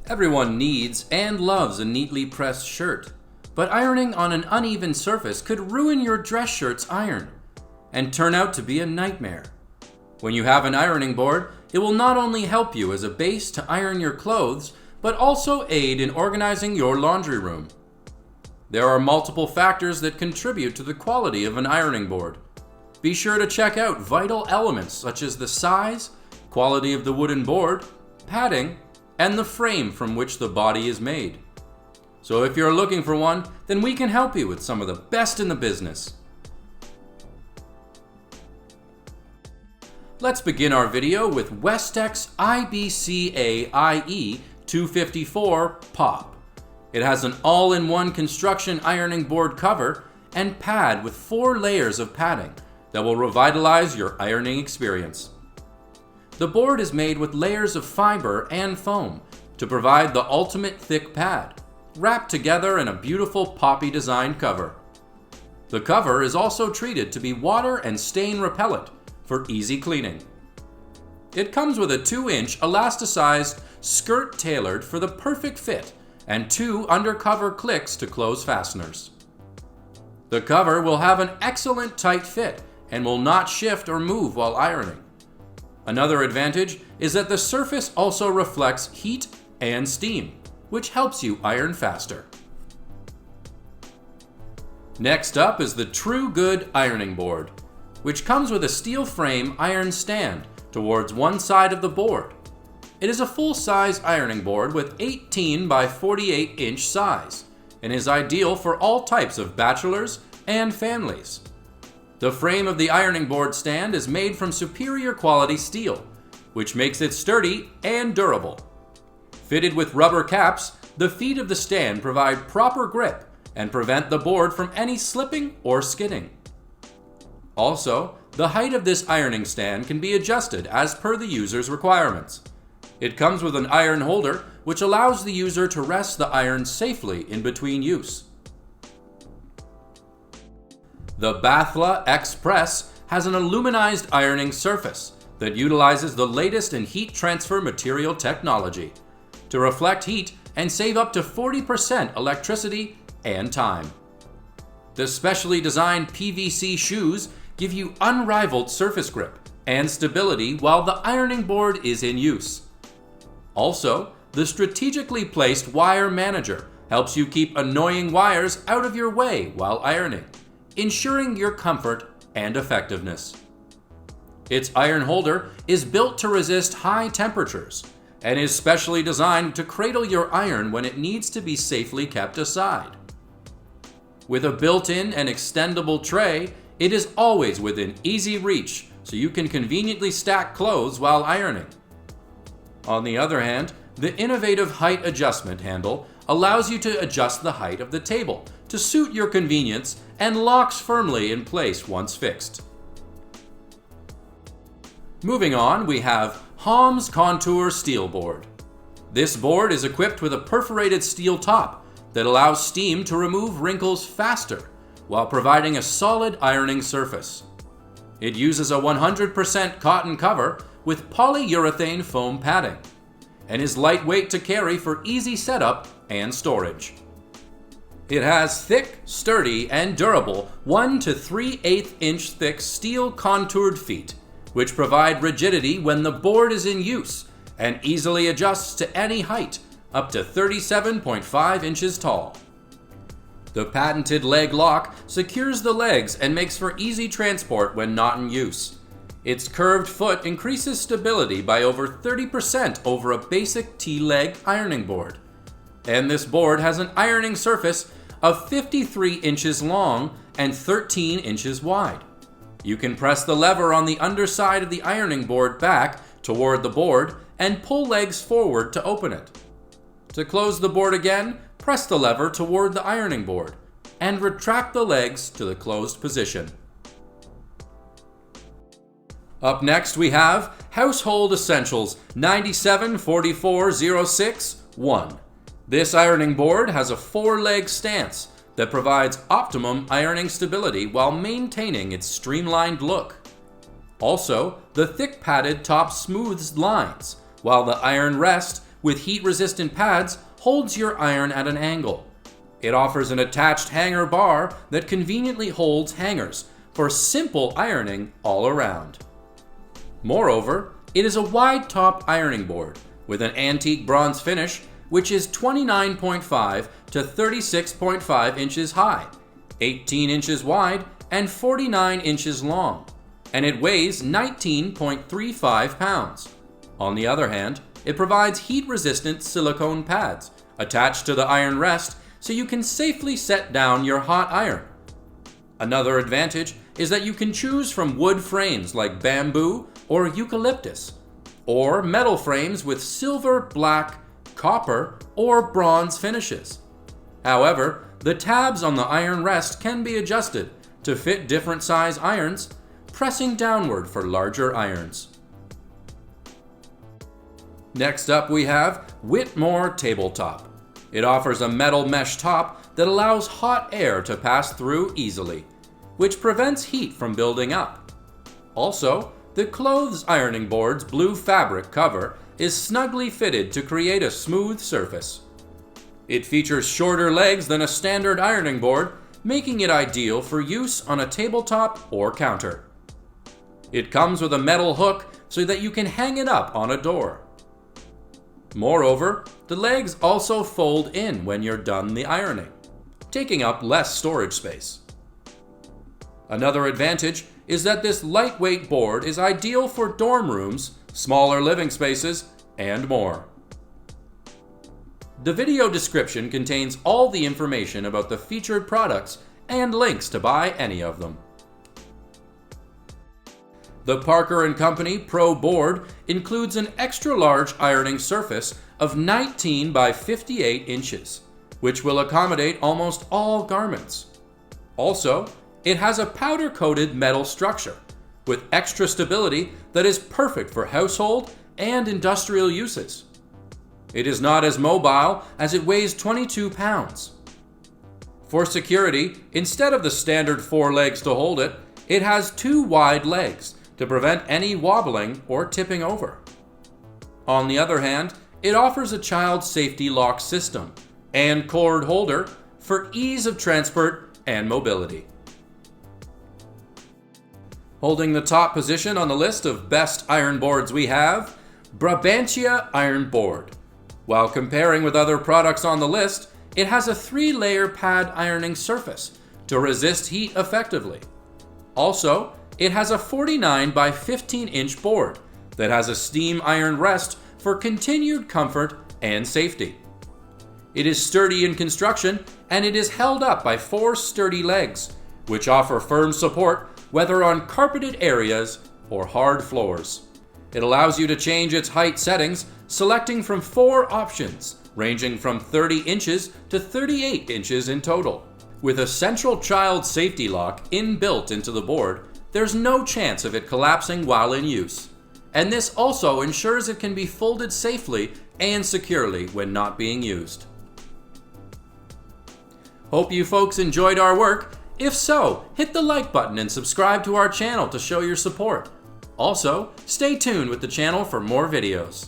Everyone needs and loves a neatly pressed shirt, but ironing on an uneven surface could ruin your dress shirt's iron and turn out to be a nightmare. When you have an ironing board, it will not only help you as a base to iron your clothes, but also aid in organizing your laundry room. There are multiple factors that contribute to the quality of an ironing board. Be sure to check out vital elements such as the size, quality of the wooden board, padding, and the frame from which the body is made. So if you're looking for one, then we can help you with some of the best in the business. Let's begin our video with Westex IBCAIE254POP. It has an all-in-one construction ironing board cover and pad with 4 layers of padding that will revitalize your ironing experience. The board is made with layers of fiber and foam to provide the ultimate thick pad, wrapped together in a beautiful poppy designed cover. The cover is also treated to be water and stain repellent for easy cleaning. It comes with a 2-inch elasticized skirt tailored for the perfect fit and 2 undercover clicks to close fasteners. The cover will have an excellent tight fit and will not shift or move while ironing. Another advantage is that the surface also reflects heat and steam, which helps you iron faster. Next up is the TruGood ironing board, which comes with a steel frame iron stand towards one side of the board. It is a full-size ironing board with 18 by 48 inch size and is ideal for all types of bachelors and families. The frame of the ironing board stand is made from superior quality steel, which makes it sturdy and durable. Fitted with rubber caps, the feet of the stand provide proper grip and prevent the board from any slipping or skidding. Also, the height of this ironing stand can be adjusted as per the user's requirements. It comes with an iron holder, which allows the user to rest the iron safely in between use. The Bathla X-Press has an aluminized ironing surface that utilizes the latest in heat transfer material technology to reflect heat and save up to 40% electricity and time. The specially designed PVC shoes give you unrivaled surface grip and stability while the ironing board is in use. Also, the strategically placed wire manager helps you keep annoying wires out of your way while ironing, ensuring your comfort and effectiveness. Its iron holder is built to resist high temperatures and is specially designed to cradle your iron when it needs to be safely kept aside. With a built-in and extendable tray, it is always within easy reach, so you can conveniently stack clothes while ironing. On the other hand, the innovative height adjustment handle allows you to adjust the height of the table to suit your convenience and locks firmly in place once fixed. Moving on, we have Homz Contour Steel Board. This board is equipped with a perforated steel top that allows steam to remove wrinkles faster while providing a solid ironing surface. It uses a 100% cotton cover with polyurethane foam padding and is lightweight to carry for easy setup and storage. It has thick, sturdy, and durable 1 to 3/8 inch thick steel contoured feet, which provide rigidity when the board is in use and easily adjusts to any height, up to 37.5 inches tall. The patented leg lock secures the legs and makes for easy transport when not in use. Its curved foot increases stability by over 30% over a basic T-leg ironing board. And this board has an ironing surface of 53 inches long and 13 inches wide. You can press the lever on the underside of the ironing board back toward the board and pull legs forward to open it. To close the board again, press the lever toward the ironing board and retract the legs to the closed position. Up next we have Household Essentials 974406-1. This ironing board has a 4-leg stance that provides optimum ironing stability while maintaining its streamlined look. Also, the thick padded top smooths lines, while the iron rest with heat-resistant pads holds your iron at an angle. It offers an attached hanger bar that conveniently holds hangers for simple ironing all around. Moreover, it is a wide-top ironing board with an antique bronze finish which is 29.5 to 36.5 inches high, 18 inches wide, and 49 inches long, and it weighs 19.35 pounds. On the other hand, it provides heat-resistant silicone pads attached to the iron rest so you can safely set down your hot iron. Another advantage is that you can choose from wood frames like bamboo or eucalyptus, or metal frames with silver, black, copper, or bronze finishes. However, the tabs on the iron rest can be adjusted to fit different size irons, pressing downward for larger irons. Next up we have Whitmor Tabletop. It offers a metal mesh top that allows hot air to pass through easily, which prevents heat from building up. Also, the clothes ironing board's blue fabric cover is snugly fitted to create a smooth surface. It features shorter legs than a standard ironing board, making it ideal for use on a tabletop or counter. It comes with a metal hook so that you can hang it up on a door. Moreover, the legs also fold in when you're done the ironing, taking up less storage space. Another advantage is that this lightweight board is ideal for dorm rooms, smaller living spaces, and more. The video description contains all the information about the featured products and links to buy any of them. The Parker & Company Pro Board includes an extra-large ironing surface of 19 by 58 inches, which will accommodate almost all garments. Also, it has a powder-coated metal structure with extra stability that is perfect for household and industrial uses. It is not as mobile as it weighs 22 pounds. For security, instead of the standard 4 legs to hold it, it has 2 wide legs to prevent any wobbling or tipping over. On the other hand, it offers a child safety lock system and cord holder for ease of transport and mobility. Holding the top position on the list of best iron boards we have, Brabantia Iron Board. While comparing with other products on the list, it has a 3-layer pad ironing surface to resist heat effectively. Also, it has a 49 by 15 inch board that has a steam iron rest for continued comfort and safety. It is sturdy in construction and it is held up by 4 sturdy legs, which offer firm support whether on carpeted areas or hard floors. It allows you to change its height settings, selecting from 4 options, ranging from 30 inches to 38 inches in total. With a central child safety lock inbuilt into the board, there's no chance of it collapsing while in use. And this also ensures it can be folded safely and securely when not being used. Hope you folks enjoyed our work. If so, hit the like button and subscribe to our channel to show your support. Also, stay tuned with the channel for more videos.